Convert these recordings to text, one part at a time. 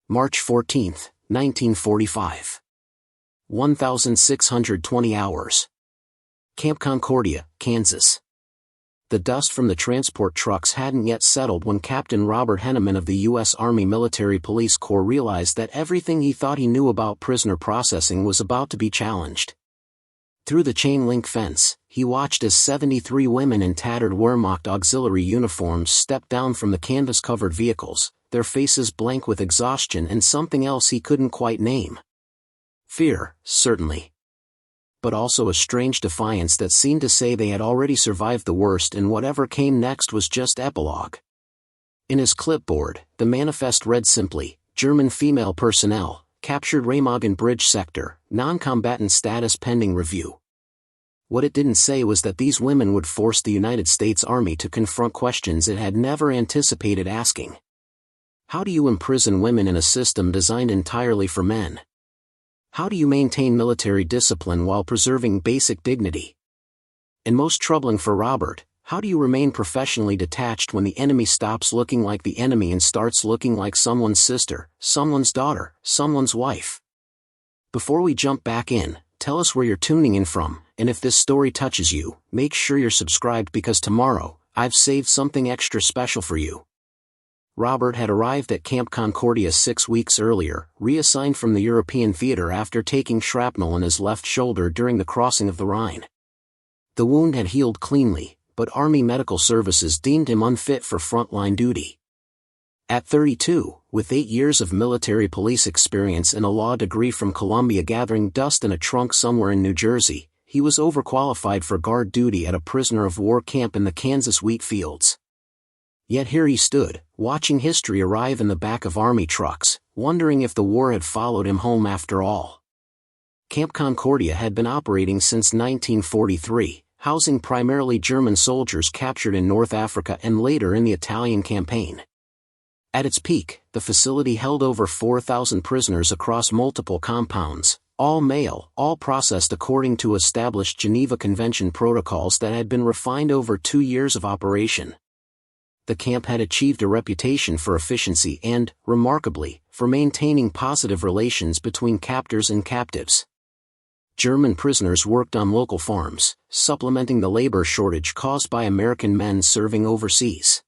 March 14, 1945. 1,620 hours. Camp Concordia, Kansas. The dust from the transport trucks hadn't yet settled when Captain Robert Henneman of the U.S. Army Military Police Corps realized that everything he thought he knew about prisoner processing was about to be challenged. Through the chain-link fence, he watched as 73 women in tattered Wehrmacht auxiliary uniforms stepped down from the canvas-covered vehicles, their faces blank with exhaustion and something else he couldn't quite name. Fear, certainly. But also a strange defiance that seemed to say they had already survived the worst and whatever came next was just epilogue. In his clipboard, the manifest read simply, German female personnel, captured Remagen Bridge Sector, Non-Combatant Status Pending review. What it didn't say was that these women would force the United States Army to confront questions it had never anticipated asking. How do you imprison women in a system designed entirely for men? How do you maintain military discipline while preserving basic dignity? And most troubling for Robert, how do you remain professionally detached when the enemy stops looking like the enemy and starts looking like someone's sister, someone's daughter, someone's wife? Before we jump back in, tell us where you're tuning in from, and if this story touches you, make sure you're subscribed because tomorrow, I've saved something extra special for you. Robert had arrived at Camp Concordia 6 weeks earlier, reassigned from the European theater after taking shrapnel in his left shoulder during the crossing of the Rhine. The wound had healed cleanly, but Army Medical Services deemed him unfit for frontline duty. At 32, with 8 years of military police experience and a law degree from Columbia gathering dust in a trunk somewhere in New Jersey, he was overqualified for guard duty at a prisoner of war camp in the Kansas wheat fields. Yet here he stood, watching history arrive in the back of Army trucks, wondering if the war had followed him home after all. Camp Concordia had been operating since 1943. Housing primarily German soldiers captured in North Africa and later in the Italian campaign. At its peak, the facility held over 4,000 prisoners across multiple compounds, all male, all processed according to established Geneva Convention protocols that had been refined over 2 years of operation. The camp had achieved a reputation for efficiency and, remarkably, for maintaining positive relations between captors and captives. German prisoners worked on local farms, supplementing the labor shortage caused by American men serving overseas.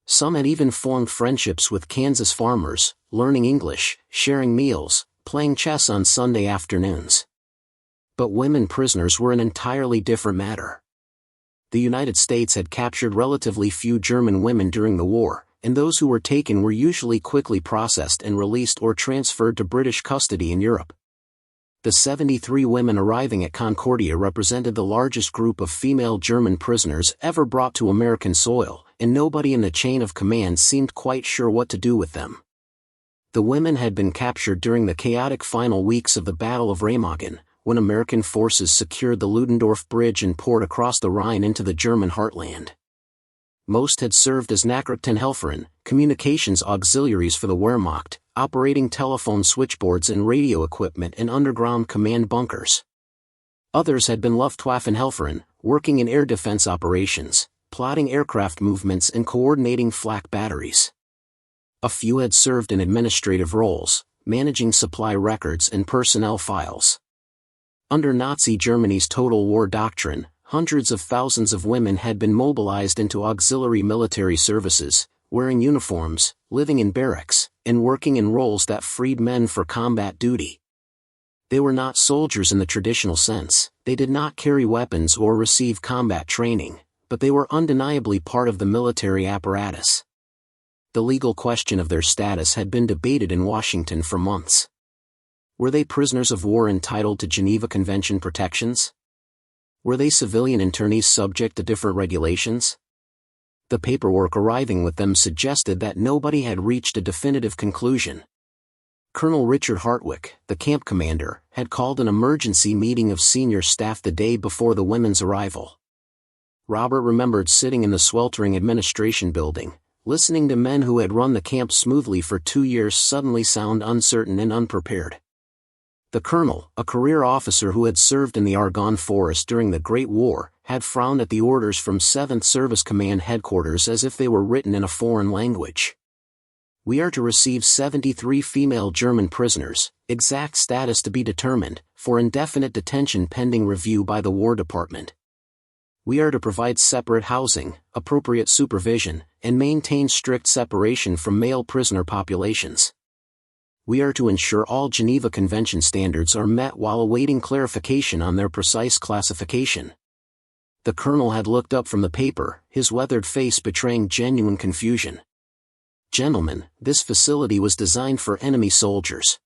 Some had even formed friendships with Kansas farmers, learning English, sharing meals, playing chess on Sunday afternoons. But women prisoners were an entirely different matter. The United States had captured relatively few German women during the war, and those who were taken were usually quickly processed and released or transferred to British custody in Europe. The 73 women arriving at Concordia represented the largest group of female German prisoners ever brought to American soil, and nobody in the chain of command seemed quite sure what to do with them. The women had been captured during the chaotic final weeks of the Battle of Remagen, when American forces secured the Ludendorff Bridge and poured across the Rhine into the German heartland. Most had served as Nachrichtenhelferinnen, communications auxiliaries for the Wehrmacht, operating telephone switchboards and radio equipment in underground command bunkers. Others had been Luftwaffenhelferinnen, working in air defense operations, plotting aircraft movements and coordinating flak batteries. A few had served in administrative roles, managing supply records and personnel files. Under Nazi Germany's total war doctrine, hundreds of thousands of women had been mobilized into auxiliary military services, wearing uniforms, living in barracks, and working in roles that freed men for combat duty. They were not soldiers in the traditional sense, they did not carry weapons or receive combat training, but they were undeniably part of the military apparatus. The legal question of their status had been debated in Washington for months. Were they prisoners of war entitled to Geneva Convention protections? Were they civilian internees subject to different regulations? The paperwork arriving with them suggested that nobody had reached a definitive conclusion. Colonel Richard Hartwick, the camp commander, had called an emergency meeting of senior staff the day before the women's arrival. Robert remembered sitting in the sweltering administration building, listening to men who had run the camp smoothly for 2 years suddenly sound uncertain and unprepared. The colonel, a career officer who had served in the Argonne Forest during the Great War, had frowned at the orders from 7th Service Command Headquarters as if they were written in a foreign language. We are to receive 73 female German prisoners, exact status to be determined, for indefinite detention pending review by the War Department. We are to provide separate housing, appropriate supervision, and maintain strict separation from male prisoner populations. We are to ensure all Geneva Convention standards are met while awaiting clarification on their precise classification. The colonel had looked up from the paper, his weathered face betraying genuine confusion. Gentlemen, this facility was designed for enemy soldiers.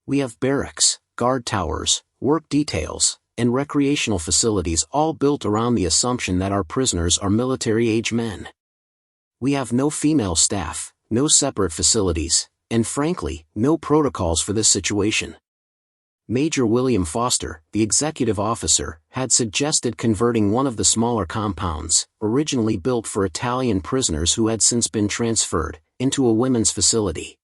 We have barracks, guard towers, work details, and recreational facilities all built around the assumption that our prisoners are military-age men. We have no female staff, no separate facilities, and frankly, no protocols for this situation. Major William Foster, the executive officer, had suggested converting one of the smaller compounds, originally built for Italian prisoners who had since been transferred, into a women's facility.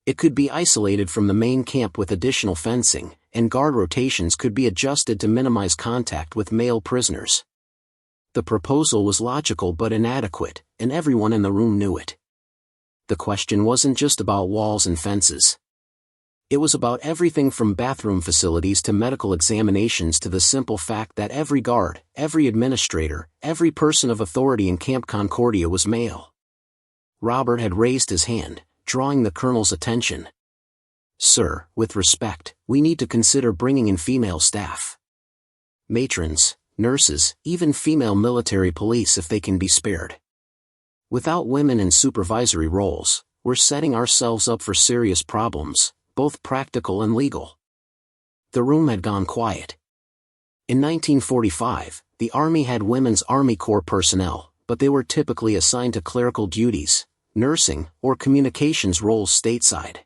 It could be isolated from the main camp with additional fencing, and guard rotations could be adjusted to minimize contact with male prisoners. The proposal was logical but inadequate, and everyone in the room knew it. The question wasn't just about walls and fences. It was about everything from bathroom facilities to medical examinations to the simple fact that every guard, every administrator, every person of authority in Camp Concordia was male. Robert had raised his hand, drawing the colonel's attention. Sir, with respect, we need to consider bringing in female staff. Matrons, nurses, even female military police if they can be spared. Without women in supervisory roles, we're setting ourselves up for serious problems, both practical and legal. The room had gone quiet. In 1945, the Army had Women's Army Corps personnel, but they were typically assigned to clerical duties, nursing, or communications roles stateside.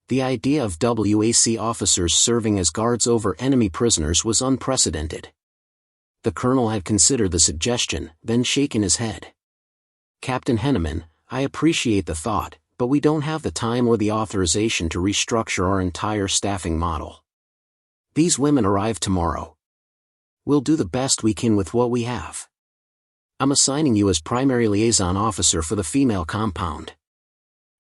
The idea of WWII officers serving as guards over enemy prisoners was unprecedented. The colonel had considered the suggestion, then shaken his head. Captain Henneman, I appreciate the thought, but we don't have the time or the authorization to restructure our entire staffing model. These women arrive tomorrow. We'll do the best we can with what we have. I'm assigning you as primary liaison officer for the female compound.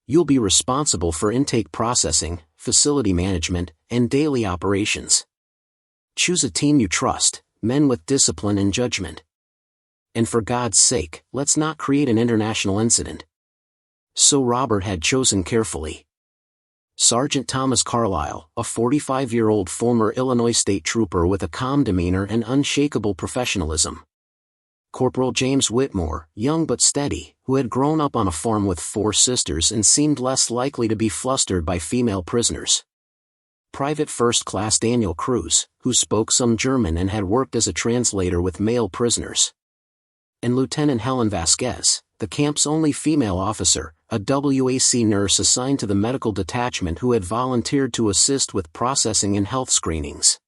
You'll be responsible for intake processing, facility management, and daily operations. Choose a team you trust, men with discipline and judgment. And for God's sake, let's not create an international incident. So Robert had chosen carefully. Sergeant Thomas Carlyle, a 45-year-old former Illinois state trooper with a calm demeanor and unshakable professionalism. Corporal James Whitmore, young but steady, who had grown up on a farm with 4 sisters and seemed less likely to be flustered by female prisoners. Private First Class Daniel Cruz, who spoke some German and had worked as a translator with male prisoners. And Lieutenant Helen Vasquez, the camp's only female officer, a WWII nurse assigned to the medical detachment who had volunteered to assist with processing and health screenings.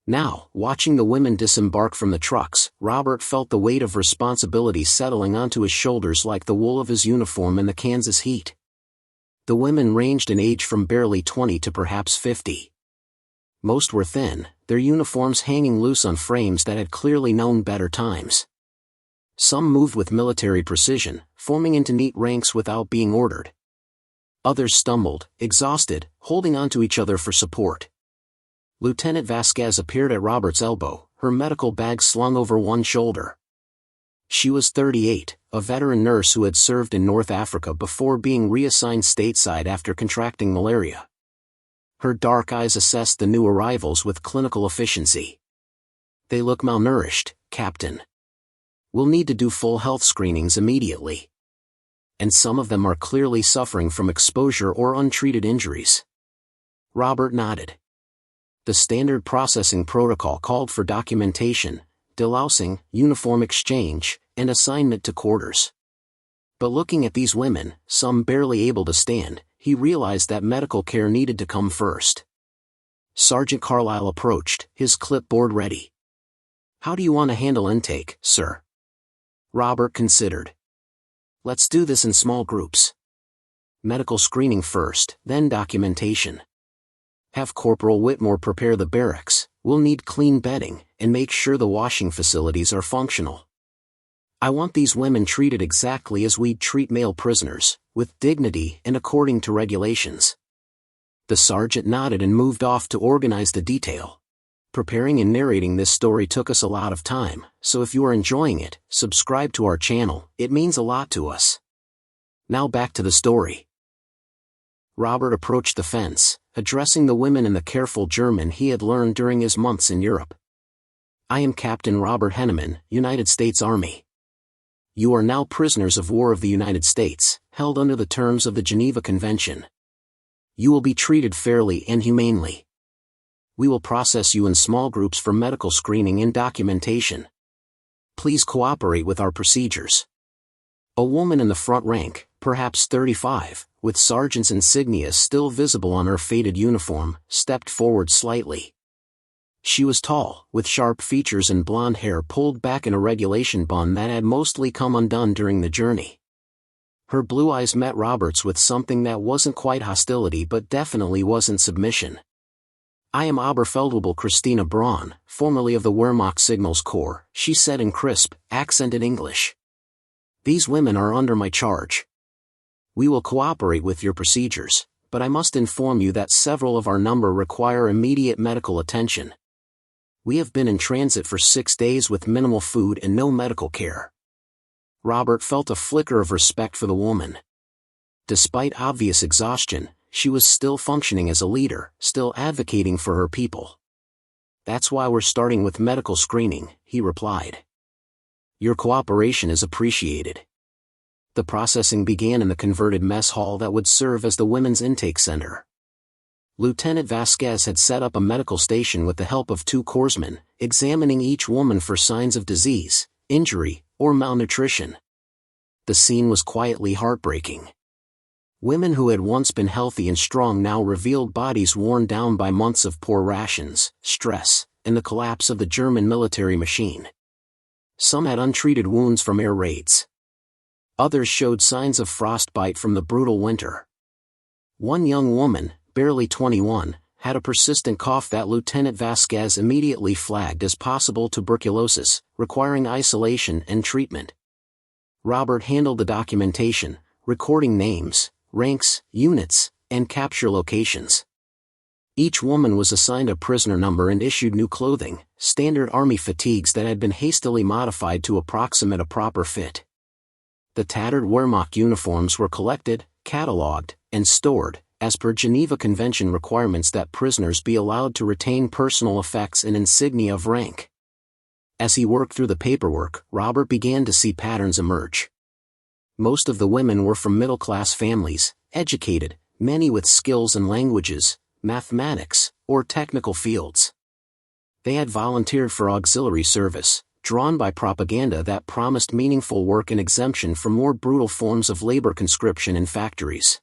Now, watching the women disembark from the trucks, Robert felt the weight of responsibility settling onto his shoulders like the wool of his uniform in the Kansas heat. The women ranged in age from barely 20 to perhaps 50. Most were thin, their uniforms hanging loose on frames that had clearly known better times. Some moved with military precision, forming into neat ranks without being ordered. Others stumbled, exhausted, holding onto each other for support. Lieutenant Vasquez appeared at Robert's elbow, her medical bag slung over one shoulder. She was 38, a veteran nurse who had served in North Africa before being reassigned stateside after contracting malaria. Her dark eyes assessed the new arrivals with clinical efficiency. They look malnourished, Captain. We'll need to do full health screenings immediately. And some of them are clearly suffering from exposure or untreated injuries. Robert nodded. The standard processing protocol called for documentation, delousing, uniform exchange, and assignment to quarters. But looking at these women, some barely able to stand, he realized that medical care needed to come first. Sergeant Carlyle approached, his clipboard ready. How do you want to handle intake, sir? Robert considered. Let's do this in small groups. Medical screening first, then documentation. Have Corporal Whitmore prepare the barracks, we'll need clean bedding, and make sure the washing facilities are functional. I want these women treated exactly as we'd treat male prisoners, with dignity and according to regulations. The sergeant nodded and moved off to organize the detail. Preparing and narrating this story took us a lot of time, so if you are enjoying it, subscribe to our channel, it means a lot to us. Now back to the story. Robert approached the fence, addressing the women in the careful German he had learned during his months in Europe. "I am Captain Robert Henneman, United States Army. You are now prisoners of war of the United States, held under the terms of the Geneva Convention. You will be treated fairly and humanely. We will process you in small groups for medical screening and documentation. Please cooperate with our procedures." A woman in the front rank, perhaps 35, with sergeant's insignia still visible on her faded uniform, stepped forward slightly. She was tall, with sharp features and blonde hair pulled back in a regulation bun that had mostly come undone during the journey. Her blue eyes met Robert's with something that wasn't quite hostility but definitely wasn't submission. "I am Oberfeldwebel Christina Braun, formerly of the Wehrmacht Signals Corps," she said in crisp, accented English. "These women are under my charge. We will cooperate with your procedures, but I must inform you that several of our number require immediate medical attention. We have been in transit for 6 days with minimal food and no medical care." Robert felt a flicker of respect for the woman. Despite obvious exhaustion, she was still functioning as a leader, still advocating for her people. "That's why we're starting with medical screening," he replied. "Your cooperation is appreciated." The processing began in the converted mess hall that would serve as the women's intake center. Lieutenant Vasquez had set up a medical station with the help of 2 corpsmen, examining each woman for signs of disease, injury, or malnutrition. The scene was quietly heartbreaking. Women who had once been healthy and strong now revealed bodies worn down by months of poor rations, stress, and the collapse of the German military machine. Some had untreated wounds from air raids. Others showed signs of frostbite from the brutal winter. One young woman, barely 21, had a persistent cough that Lieutenant Vasquez immediately flagged as possible tuberculosis, requiring isolation and treatment. Robert handled the documentation, recording names, ranks, units, and capture locations. Each woman was assigned a prisoner number and issued new clothing, standard army fatigues that had been hastily modified to approximate a proper fit. The tattered Wehrmacht uniforms were collected, catalogued, and stored, as per Geneva Convention requirements that prisoners be allowed to retain personal effects and insignia of rank. As he worked through the paperwork, Robert began to see patterns emerge. Most of the women were from middle-class families, educated, many with skills in languages, mathematics, or technical fields. They had volunteered for auxiliary service, drawn by propaganda that promised meaningful work and exemption from more brutal forms of labor conscription in factories.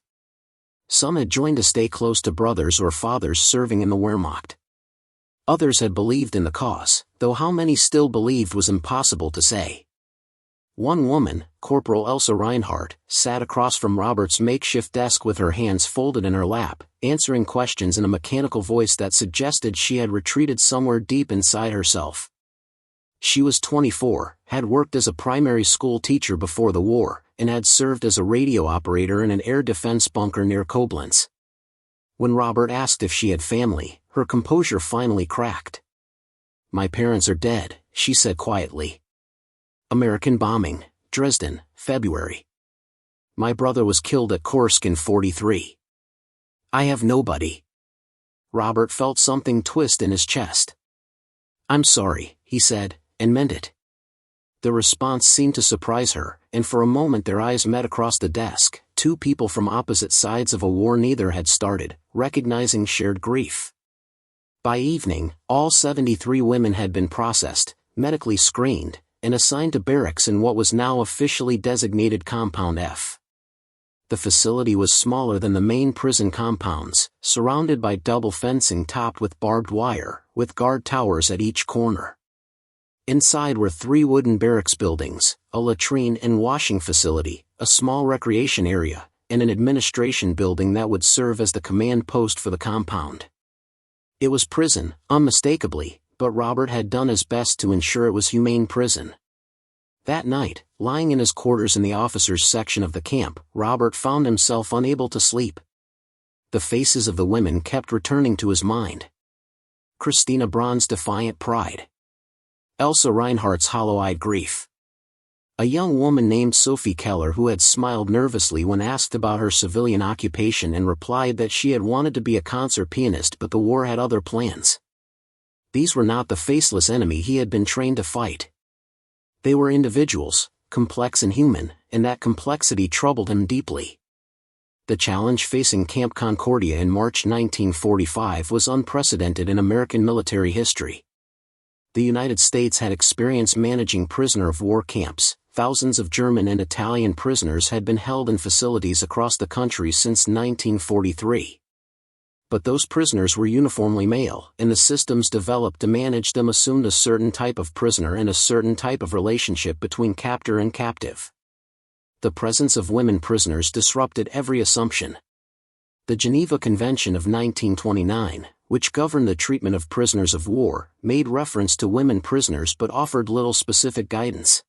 Some had joined to stay close to brothers or fathers serving in the Wehrmacht. Others had believed in the cause, though how many still believed was impossible to say. One woman, Corporal Elsa Reinhardt, sat across from Robert's makeshift desk with her hands folded in her lap, answering questions in a mechanical voice that suggested she had retreated somewhere deep inside herself. She was 24, had worked as a primary school teacher before the war, and had served as a radio operator in an air defense bunker near Koblenz. When Robert asked if she had family, her composure finally cracked. "My parents are dead," she said quietly. "American bombing, Dresden, February. My brother was killed at Kursk in '43. I have nobody." Robert felt something twist in his chest. "I'm sorry," he said, and meant it. The response seemed to surprise her, and for a moment their eyes met across the desk, 2 people from opposite sides of a war neither had started, recognizing shared grief. By evening, all 73 women had been processed, medically screened, and assigned to barracks in what was now officially designated Compound F. The facility was smaller than the main prison compounds, surrounded by double fencing topped with barbed wire, with guard towers at each corner. Inside were 3 wooden barracks buildings, a latrine and washing facility, a small recreation area, and an administration building that would serve as the command post for the compound. It was prison, unmistakably, but Robert had done his best to ensure it was humane prison. That night, lying in his quarters in the officers' section of the camp, Robert found himself unable to sleep. The faces of the women kept returning to his mind. Christina Braun's defiant pride. Elsa Reinhardt's hollow-eyed grief. A young woman named Sophie Keller who had smiled nervously when asked about her civilian occupation and replied that she had wanted to be a concert pianist but the war had other plans. These were not the faceless enemy he had been trained to fight. They were individuals, complex and human, and that complexity troubled him deeply. The challenge facing Camp Concordia in March 1945 was unprecedented in American military history. The United States had experience managing prisoner-of-war camps. Thousands of German and Italian prisoners had been held in facilities across the country since 1943. But those prisoners were uniformly male, and the systems developed to manage them assumed a certain type of prisoner and a certain type of relationship between captor and captive. The presence of women prisoners disrupted every assumption. The Geneva Convention of 1929, which governed the treatment of prisoners of war, made reference to women prisoners but offered little specific guidance.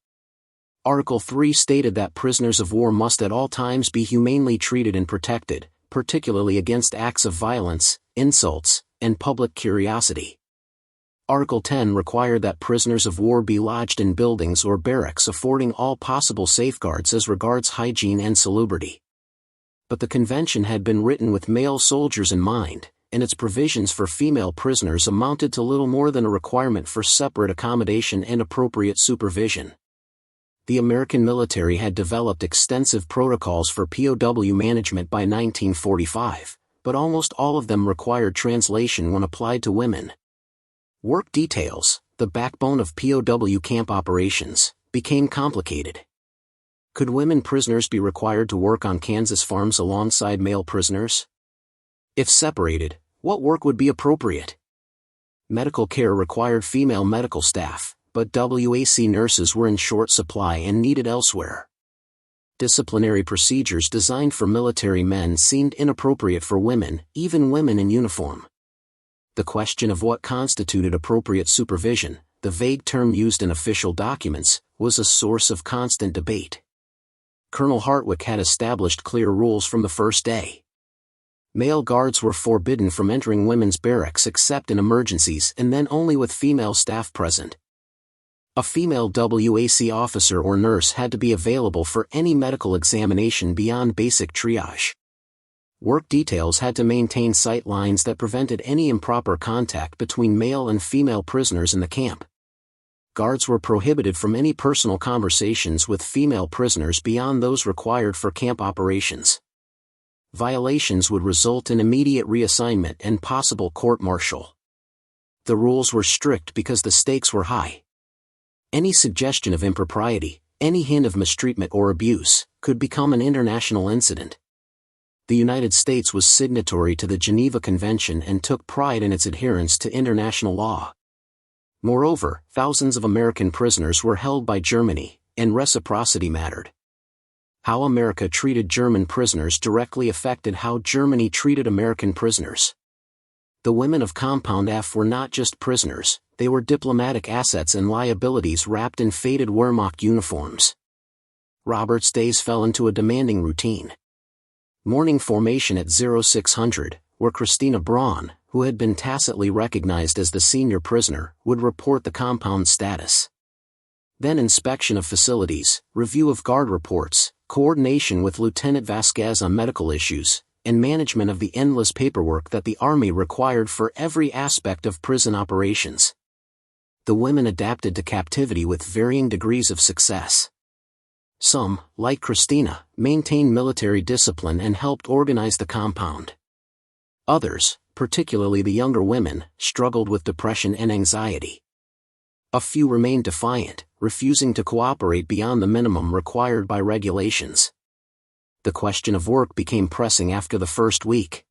Article 3 stated that prisoners of war must at all times be humanely treated and protected, particularly against acts of violence, insults, and public curiosity. Article 10 required that prisoners of war be lodged in buildings or barracks affording all possible safeguards as regards hygiene and salubrity. But the convention had been written with male soldiers in mind, and its provisions for female prisoners amounted to little more than a requirement for separate accommodation and appropriate supervision. The American military had developed extensive protocols for POW management by 1945, but almost all of them required translation when applied to women. Work details, the backbone of POW camp operations, became complicated. Could women prisoners be required to work on Kansas farms alongside male prisoners? If separated, what work would be appropriate? Medical care required female medical staff, but WWII nurses were in short supply and needed elsewhere. Disciplinary procedures designed for military men seemed inappropriate for women, even women in uniform. The question of what constituted appropriate supervision, the vague term used in official documents, was a source of constant debate. Colonel Hartwick had established clear rules from the first day. Male guards were forbidden from entering women's barracks except in emergencies and then only with female staff present. A female WWII officer or nurse had to be available for any medical examination beyond basic triage. Work details had to maintain sight lines that prevented any improper contact between male and female prisoners in the camp. Guards were prohibited from any personal conversations with female prisoners beyond those required for camp operations. Violations would result in immediate reassignment and possible court-martial. The rules were strict because the stakes were high. Any suggestion of impropriety, any hint of mistreatment or abuse, could become an international incident. The United States was signatory to the Geneva Convention and took pride in its adherence to international law. Moreover, thousands of American prisoners were held by Germany, and reciprocity mattered. How America treated German prisoners directly affected how Germany treated American prisoners. The women of Compound F were not just prisoners, they were diplomatic assets and liabilities wrapped in faded Wehrmacht uniforms. Robert's days fell into a demanding routine. Morning formation at 0600, where Christina Braun, who had been tacitly recognized as the senior prisoner, would report the compound status. Then inspection of facilities, review of guard reports, coordination with Lieutenant Vasquez on medical issues, and management of the endless paperwork that the Army required for every aspect of prison operations. The women adapted to captivity with varying degrees of success. Some, like Christina, maintained military discipline and helped organize the compound. Others, particularly the younger women, struggled with depression and anxiety. A few remained defiant, refusing to cooperate beyond the minimum required by regulations. The question of work became pressing after the first week.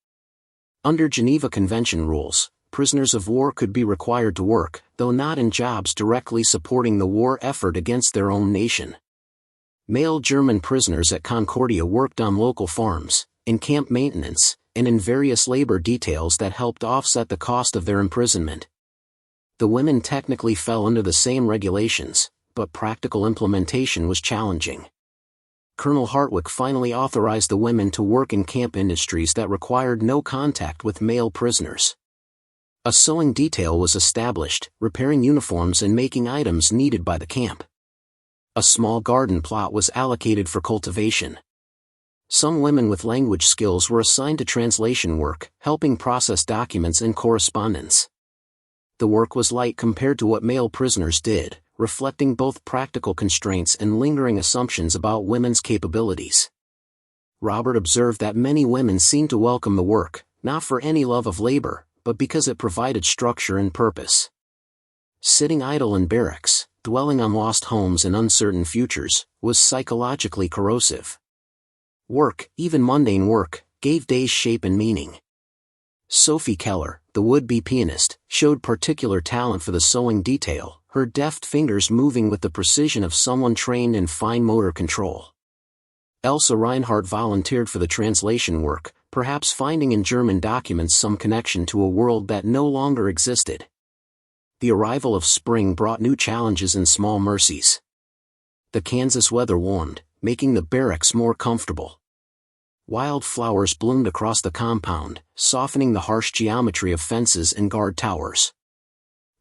Under Geneva Convention rules, prisoners of war could be required to work, though not in jobs directly supporting the war effort against their own nation. Male German prisoners at Concordia worked on local farms, in camp maintenance, and in various labor details that helped offset the cost of their imprisonment. The women technically fell under the same regulations, but practical implementation was challenging. Colonel Hartwick finally authorized the women to work in camp industries that required no contact with male prisoners. A sewing detail was established, repairing uniforms and making items needed by the camp. A small garden plot was allocated for cultivation. Some women with language skills were assigned to translation work, helping process documents and correspondence. The work was light compared to what male prisoners did, reflecting both practical constraints and lingering assumptions about women's capabilities. Robert observed that many women seemed to welcome the work, not for any love of labor, but because it provided structure and purpose. Sitting idle in barracks, dwelling on lost homes and uncertain futures, was psychologically corrosive. Work, even mundane work, gave days shape and meaning. Sophie Keller, the would-be pianist, showed particular talent for the sewing detail, her deft fingers moving with the precision of someone trained in fine motor control. Elsa Reinhardt volunteered for the translation work, perhaps finding in German documents some connection to a world that no longer existed. The arrival of spring brought new challenges and small mercies. The Kansas weather warmed, making the barracks more comfortable. Wild flowers bloomed across the compound, softening the harsh geometry of fences and guard towers.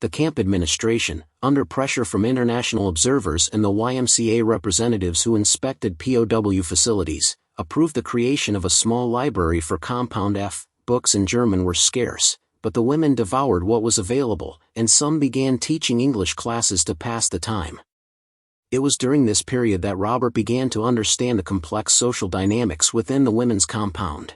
The camp administration, under pressure from international observers and the YMCA representatives who inspected POW facilities, approved the creation of a small library for Compound F. Books in German were scarce, but the women devoured what was available, and some began teaching English classes to pass the time. It was during this period that Robert began to understand the complex social dynamics within the women's compound.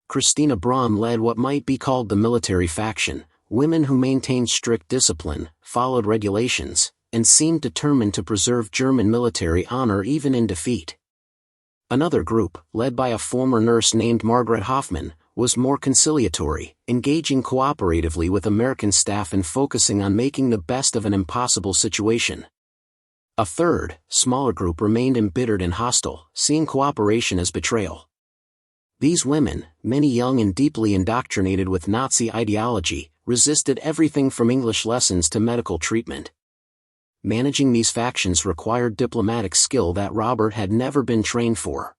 Christina Braun led what might be called the military faction, women who maintained strict discipline, followed regulations, and seemed determined to preserve German military honor even in defeat. Another group, led by a former nurse named Margaret Hoffman, was more conciliatory, engaging cooperatively with American staff and focusing on making the best of an impossible situation. A third, smaller group remained embittered and hostile, seeing cooperation as betrayal. These women, many young and deeply indoctrinated with Nazi ideology, resisted everything from English lessons to medical treatment. Managing these factions required diplomatic skill that Robert had never been trained for.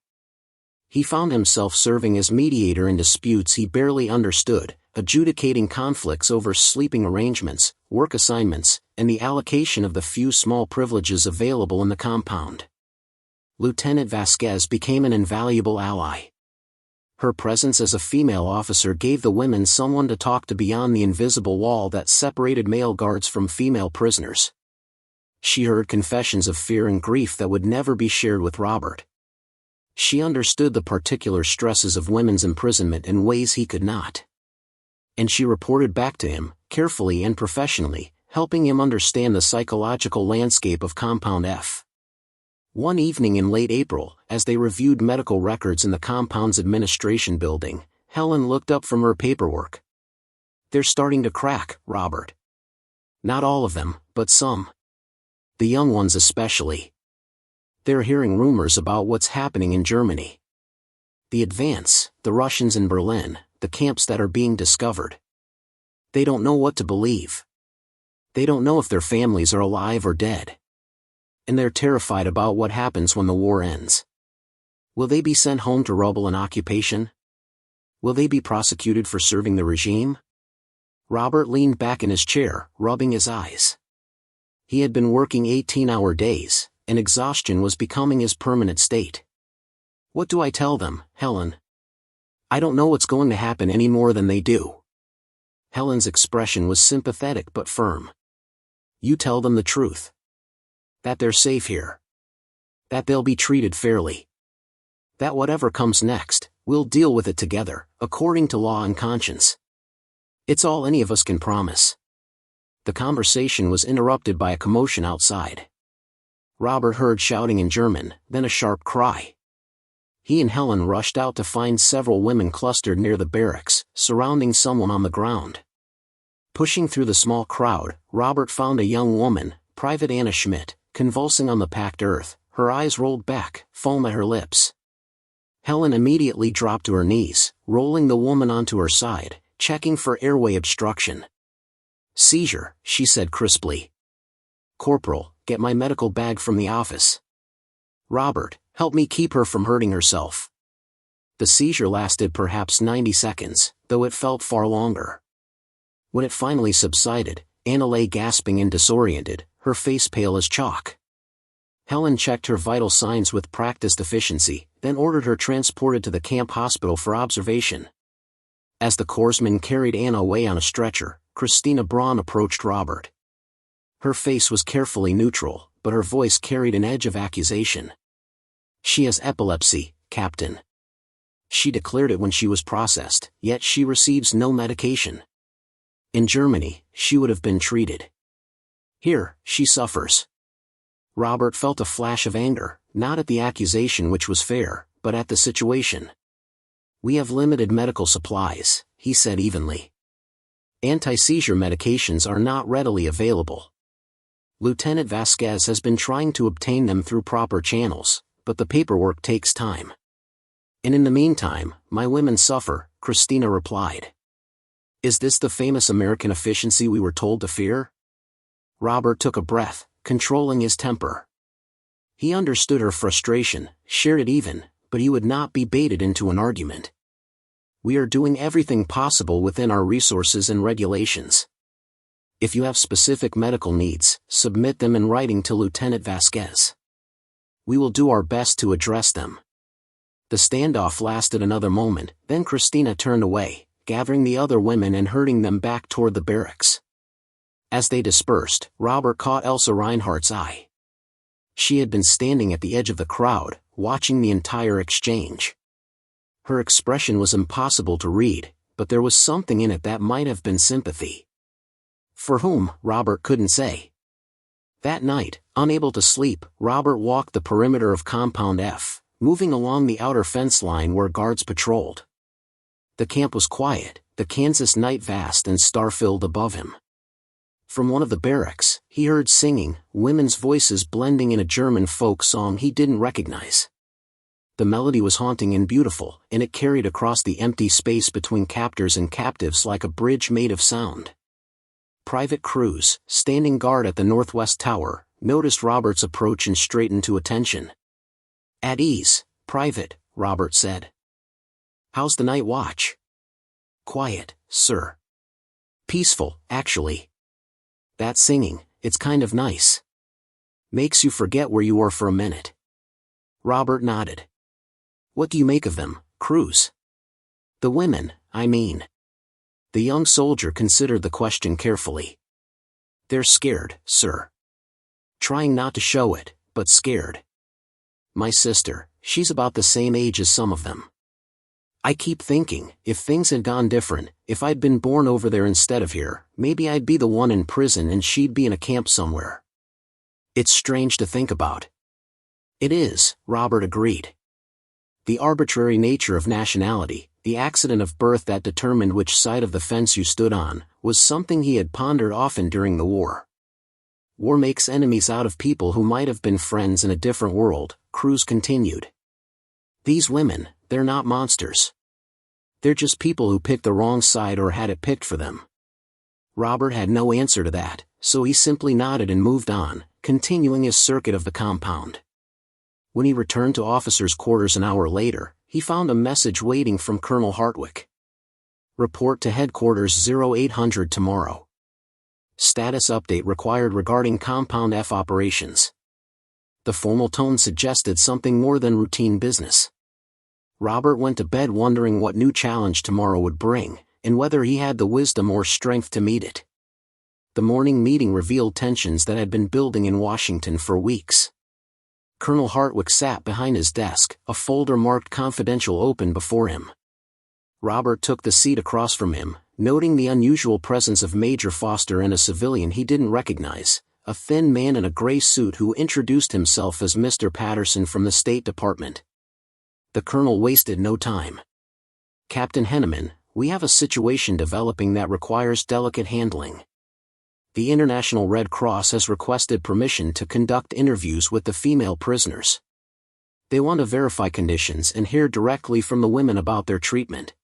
He found himself serving as mediator in disputes he barely understood, adjudicating conflicts over sleeping arrangements, work assignments, and the allocation of the few small privileges available in the compound. Lieutenant Vasquez became an invaluable ally. Her presence as a female officer gave the women someone to talk to beyond the invisible wall that separated male guards from female prisoners. She heard confessions of fear and grief that would never be shared with Robert. She understood the particular stresses of women's imprisonment in ways he could not. And she reported back to him, carefully and professionally, helping him understand the psychological landscape of Compound F. One evening in late April, as they reviewed medical records in the compound's administration building, Helen looked up from her paperwork. "They're starting to crack, Robert. Not all of them, but some. The young ones especially. They're hearing rumors about what's happening in Germany. The advance, the Russians in Berlin, the camps that are being discovered. They don't know what to believe. They don't know if their families are alive or dead. And they're terrified about what happens when the war ends. Will they be sent home to rubble and occupation? Will they be prosecuted for serving the regime?" Robert leaned back in his chair, rubbing his eyes. He had been working 18-hour days, and exhaustion was becoming his permanent state. "What do I tell them, Helen? I don't know what's going to happen any more than they do." Helen's expression was sympathetic but firm. "You tell them the truth. That they're safe here. That they'll be treated fairly. That whatever comes next, we'll deal with it together, according to law and conscience. It's all any of us can promise." The conversation was interrupted by a commotion outside. Robert heard shouting in German, then a sharp cry. He and Helen rushed out to find several women clustered near the barracks, surrounding someone on the ground. Pushing through the small crowd, Robert found a young woman, Private Anna Schmidt, convulsing on the packed earth, her eyes rolled back, foam at her lips. Helen immediately dropped to her knees, rolling the woman onto her side, checking for airway obstruction. "Seizure," she said crisply. "Corporal, get my medical bag from the office. Robert, help me keep her from hurting herself. The seizure lasted perhaps 90 seconds, though it felt far longer. When it finally subsided, Anna lay gasping and disoriented, her face pale as chalk. Helen checked her vital signs with practiced efficiency, then ordered her transported to the camp hospital for observation. As the corpsman carried Anna away on a stretcher, Christina Braun approached Robert. Her face was carefully neutral, but her voice carried an edge of accusation. She has epilepsy, Captain. She declared it when she was processed, yet she receives no medication. In Germany, she would have been treated. Here, she suffers. Robert felt a flash of anger, not at the accusation which was fair, but at the situation. We have limited medical supplies, he said evenly. Anti-seizure medications are not readily available. Lieutenant Vasquez has been trying to obtain them through proper channels, but the paperwork takes time. And in the meantime, my women suffer, Christina replied. Is this the famous American efficiency we were told to fear? Robert took a breath, controlling his temper. He understood her frustration, shared it even, but he would not be baited into an argument. We are doing everything possible within our resources and regulations. If you have specific medical needs, submit them in writing to Lieutenant Vasquez. We will do our best to address them. The standoff lasted another moment, then Christina turned away, gathering the other women and herding them back toward the barracks. As they dispersed, Robert caught Elsa Reinhardt's eye. She had been standing at the edge of the crowd, watching the entire exchange. Her expression was impossible to read, but there was something in it that might have been sympathy. For whom, Robert couldn't say. That night, unable to sleep, Robert walked the perimeter of Compound F, moving along the outer fence line where guards patrolled. The camp was quiet, the Kansas night vast and star-filled above him. From one of the barracks, he heard singing, women's voices blending in a German folk song he didn't recognize. The melody was haunting and beautiful, and it carried across the empty space between captors and captives like a bridge made of sound. Private Cruz, standing guard at the northwest tower, noticed Robert's approach and straightened to attention. At ease, Private, Robert said. How's the night watch? Quiet, sir. Peaceful, actually. That singing, it's kind of nice. Makes you forget where you were for a minute. Robert nodded. What do you make of them, Cruz? The women, I mean. The young soldier considered the question carefully. They're scared, sir. Trying not to show it, but scared. My sister, she's about the same age as some of them. I keep thinking, if things had gone different, if I'd been born over there instead of here, maybe I'd be the one in prison and she'd be in a camp somewhere. It's strange to think about. It is, Robert agreed. The arbitrary nature of nationality, the accident of birth that determined which side of the fence you stood on, was something he had pondered often during the war. War makes enemies out of people who might have been friends in a different world, Cruz continued. These women, they're not monsters. They're just people who picked the wrong side or had it picked for them. Robert had no answer to that, so he simply nodded and moved on, continuing his circuit of the compound. When he returned to officers' quarters an hour later, he found a message waiting from Colonel Hartwick. Report to headquarters 0800 tomorrow. Status update required regarding Compound F operations. The formal tone suggested something more than routine business. Robert went to bed wondering what new challenge tomorrow would bring, and whether he had the wisdom or strength to meet it. The morning meeting revealed tensions that had been building in Washington for weeks. Colonel Hartwick sat behind his desk, a folder marked confidential open before him. Robert took the seat across from him, noting the unusual presence of Major Foster and a civilian he didn't recognize, a thin man in a gray suit who introduced himself as Mr. Patterson from the State Department. The colonel wasted no time. Captain Henneman, we have a situation developing that requires delicate handling. The International Red Cross has requested permission to conduct interviews with the female prisoners. They want to verify conditions and hear directly from the women about their treatment.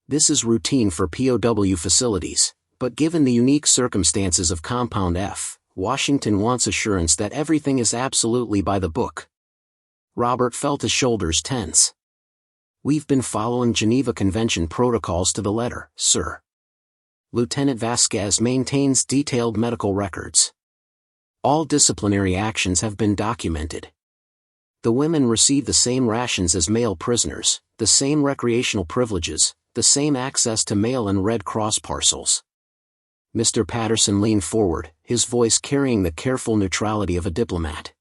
This is routine for POW facilities, but given the unique circumstances of Compound F, Washington wants assurance that everything is absolutely by the book. Robert felt his shoulders tense. We've been following Geneva Convention protocols to the letter, sir. Lieutenant Vasquez maintains detailed medical records. All disciplinary actions have been documented. The women receive the same rations as male prisoners, the same recreational privileges, the same access to mail and Red Cross parcels. Mr. Patterson leaned forward, his voice carrying the careful neutrality of a diplomat.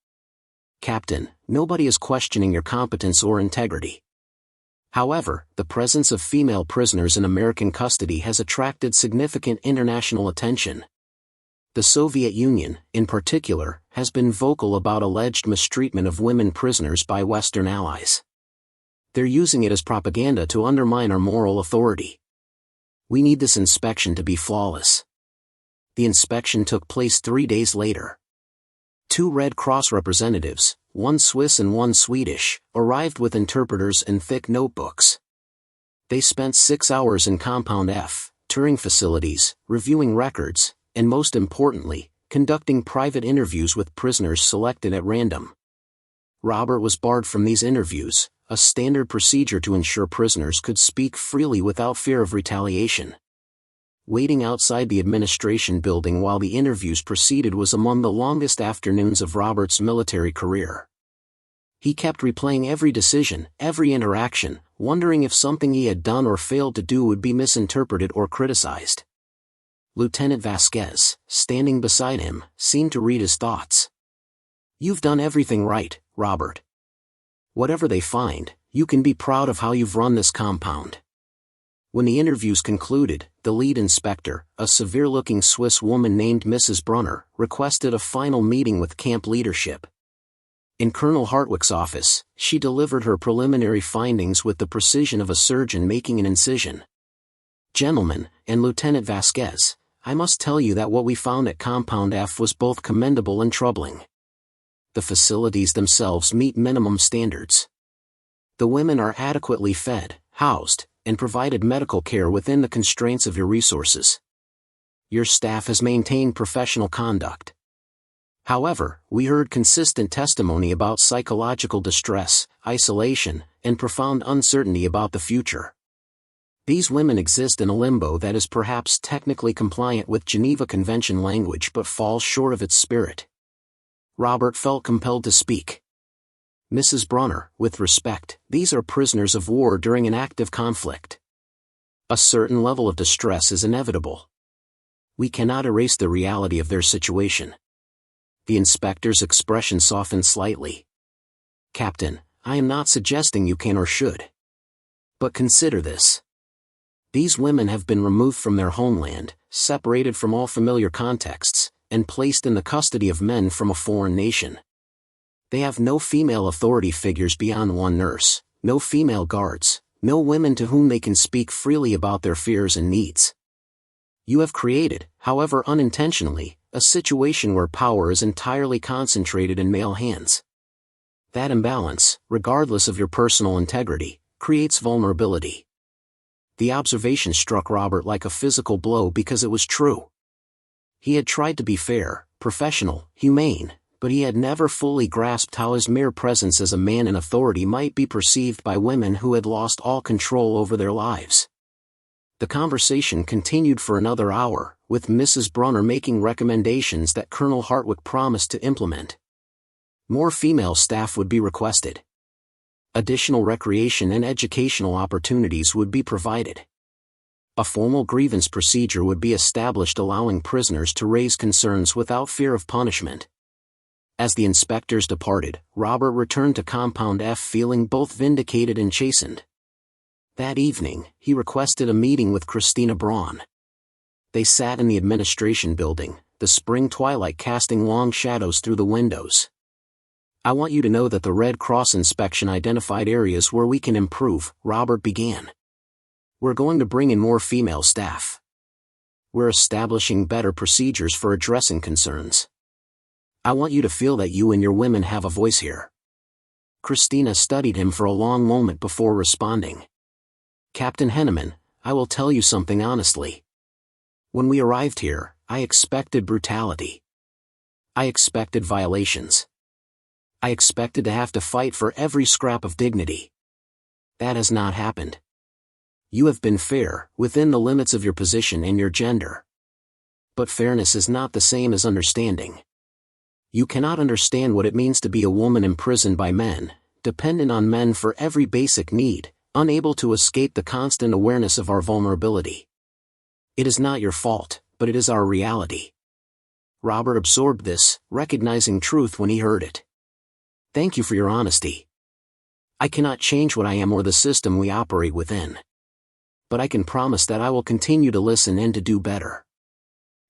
Captain, nobody is questioning your competence or integrity. However, the presence of female prisoners in American custody has attracted significant international attention. The Soviet Union, in particular, has been vocal about alleged mistreatment of women prisoners by Western allies. They're using it as propaganda to undermine our moral authority. We need this inspection to be flawless. The inspection took place 3 days later. 2 Red Cross representatives, one Swiss and one Swedish, arrived with interpreters and thick notebooks. They spent 6 hours in Compound F, touring facilities, reviewing records, and most importantly, conducting private interviews with prisoners selected at random. Robert was barred from these interviews, a standard procedure to ensure prisoners could speak freely without fear of retaliation. Waiting outside the administration building while the interviews proceeded was among the longest afternoons of Robert's military career. He kept replaying every decision, every interaction, wondering if something he had done or failed to do would be misinterpreted or criticized. Lieutenant Vasquez, standing beside him, seemed to read his thoughts. You've done everything right, Robert. Whatever they find, you can be proud of how you've run this compound. When the interviews concluded, the lead inspector, a severe-looking Swiss woman named Mrs. Brunner, requested a final meeting with camp leadership. In Colonel Hartwick's office, she delivered her preliminary findings with the precision of a surgeon making an incision. Gentlemen, and Lieutenant Vasquez, I must tell you that what we found at Compound F was both commendable and troubling. The facilities themselves meet minimum standards. The women are adequately fed, housed, and provided medical care within the constraints of your resources. Your staff has maintained professional conduct. However, we heard consistent testimony about psychological distress, isolation, and profound uncertainty about the future. These women exist in a limbo that is perhaps technically compliant with Geneva Convention language but falls short of its spirit. Robert felt compelled to speak. Mrs. Brunner, with respect, these are prisoners of war during an active conflict. A certain level of distress is inevitable. We cannot erase the reality of their situation. The inspector's expression softened slightly. Captain, I am not suggesting you can or should. But consider this. These women have been removed from their homeland, separated from all familiar contexts, and placed in the custody of men from a foreign nation. They have no female authority figures beyond one nurse, no female guards, no women to whom they can speak freely about their fears and needs. You have created, however unintentionally, a situation where power is entirely concentrated in male hands. That imbalance, regardless of your personal integrity, creates vulnerability. The observation struck Robert like a physical blow because it was true. He had tried to be fair, professional, humane, but he had never fully grasped how his mere presence as a man in authority might be perceived by women who had lost all control over their lives. The conversation continued for another hour, with Mrs. Brunner making recommendations that Colonel Hartwick promised to implement. More female staff would be requested. Additional recreation and educational opportunities would be provided. A formal grievance procedure would be established allowing prisoners to raise concerns without fear of punishment. As the inspectors departed, Robert returned to Compound F feeling both vindicated and chastened. That evening, he requested a meeting with Christina Braun. They sat in the administration building, the spring twilight casting long shadows through the windows. I want you to know that the Red Cross inspection identified areas where we can improve, Robert began. We're going to bring in more female staff. We're establishing better procedures for addressing concerns. I want you to feel that you and your women have a voice here. Christina studied him for a long moment before responding. Captain Henneman, I will tell you something honestly. When we arrived here, I expected brutality. I expected violations. I expected to have to fight for every scrap of dignity. That has not happened. You have been fair, within the limits of your position and your gender. But fairness is not the same as understanding. You cannot understand what it means to be a woman imprisoned by men, dependent on men for every basic need, unable to escape the constant awareness of our vulnerability. It is not your fault, but it is our reality. Robert absorbed this, recognizing truth when he heard it. Thank you for your honesty. I cannot change what I am or the system we operate within. But I can promise that I will continue to listen and to do better.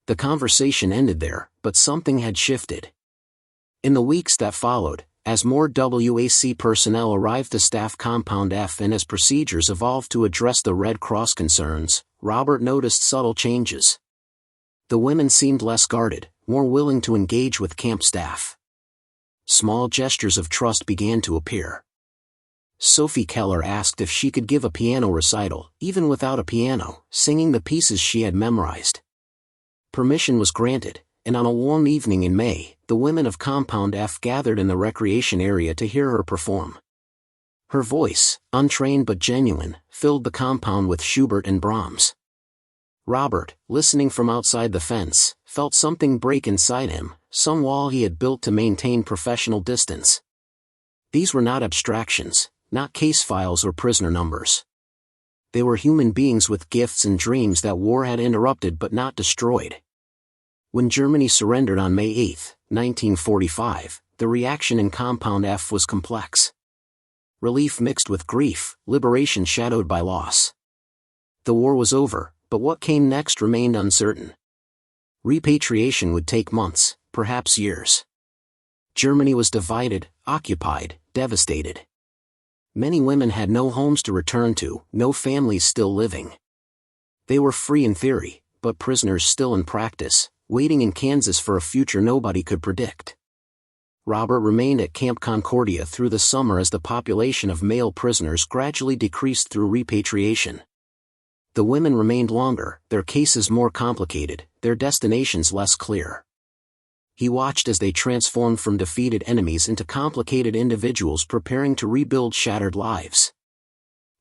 The conversation ended there, but something had shifted. In the weeks that followed, as more WWII personnel arrived to staff Compound F and as procedures evolved to address the Red Cross concerns, Robert noticed subtle changes. The women seemed less guarded, more willing to engage with camp staff. Small gestures of trust began to appear. Sophie Keller asked if she could give a piano recital, even without a piano, singing the pieces she had memorized. Permission was granted, and on a warm evening in May, the women of Compound F gathered in the recreation area to hear her perform. Her voice, untrained but genuine, filled the compound with Schubert and Brahms. Robert, listening from outside the fence, felt something break inside him, some wall he had built to maintain professional distance. These were not abstractions, not case files or prisoner numbers. They were human beings with gifts and dreams that war had interrupted but not destroyed. When Germany surrendered on May 8, 1945, the reaction in Compound F was complex. Relief mixed with grief, liberation shadowed by loss. The war was over, but what came next remained uncertain. Repatriation would take months, perhaps years. Germany was divided, occupied, devastated. Many women had no homes to return to, no families still living. They were free in theory, but prisoners still in practice, waiting in Kansas for a future nobody could predict. Robert remained at Camp Concordia through the summer as the population of male prisoners gradually decreased through repatriation. The women remained longer, their cases more complicated, their destinations less clear. He watched as they transformed from defeated enemies into complicated individuals preparing to rebuild shattered lives.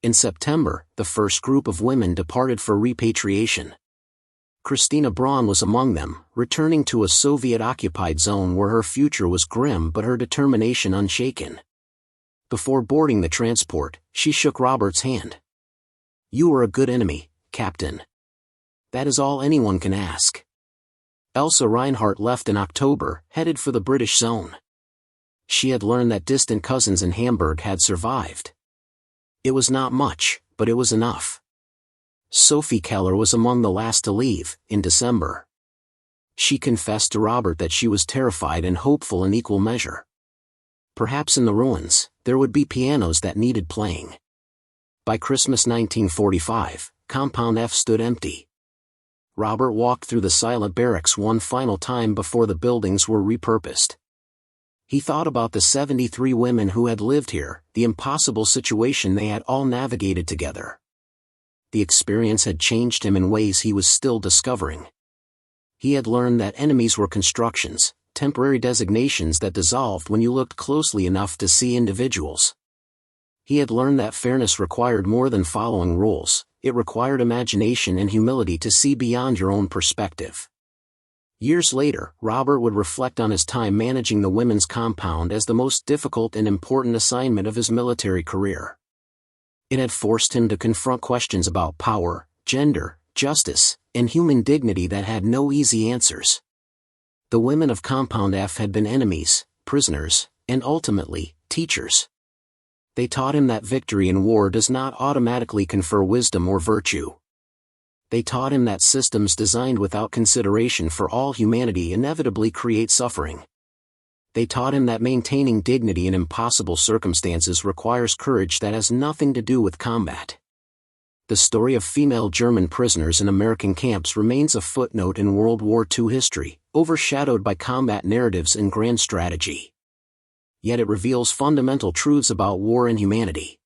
In September, the first group of women departed for repatriation. Christina Braun was among them, returning to a Soviet-occupied zone where her future was grim but her determination unshaken. Before boarding the transport, she shook Robert's hand. "You are a good enemy, Captain. That is all anyone can ask." Elsa Reinhardt left in October, headed for the British zone. She had learned that distant cousins in Hamburg had survived. It was not much, but it was enough. Sophie Keller was among the last to leave, in December. She confessed to Robert that she was terrified and hopeful in equal measure. Perhaps in the ruins, there would be pianos that needed playing. By Christmas 1945, Compound F stood empty. Robert walked through the silent barracks one final time before the buildings were repurposed. He thought about the 73 women who had lived here, the impossible situation they had all navigated together. The experience had changed him in ways he was still discovering. He had learned that enemies were constructions, temporary designations that dissolved when you looked closely enough to see individuals. He had learned that fairness required more than following rules, it required imagination and humility to see beyond your own perspective. Years later, Robert would reflect on his time managing the women's compound as the most difficult and important assignment of his military career. It had forced him to confront questions about power, gender, justice, and human dignity that had no easy answers. The women of Compound F had been enemies, prisoners, and ultimately, teachers. They taught him that victory in war does not automatically confer wisdom or virtue. They taught him that systems designed without consideration for all humanity inevitably create suffering. They taught him that maintaining dignity in impossible circumstances requires courage that has nothing to do with combat. The story of female German prisoners in American camps remains a footnote in World War II history, overshadowed by combat narratives and grand strategy. Yet it reveals fundamental truths about war and humanity.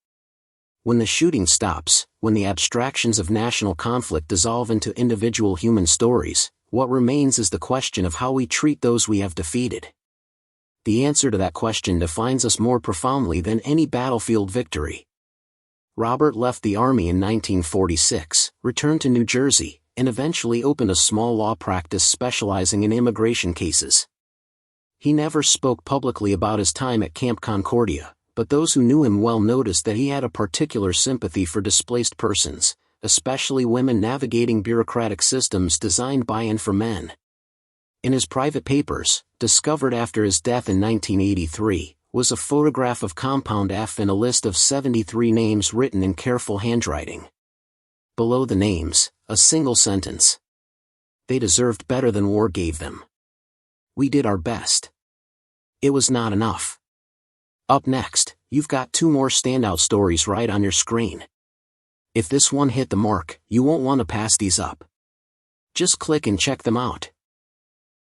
When the shooting stops, when the abstractions of national conflict dissolve into individual human stories, What remains is the question of how we treat those we have defeated. The answer to that question defines us more profoundly than any battlefield victory. Robert left the Army in 1946, returned to New Jersey, and eventually opened a small law practice specializing in immigration cases. He never spoke publicly about his time at Camp Concordia, but those who knew him well noticed that he had a particular sympathy for displaced persons, especially women navigating bureaucratic systems designed by and for men. In his private papers, discovered after his death in 1983, was a photograph of Compound F and a list of 73 names written in careful handwriting. Below the names, a single sentence. They deserved better than war gave them. We did our best. It was not enough. Up next, you've got 2 more standout stories right on your screen. If this one hit the mark, you won't want to pass these up. Just click and check them out.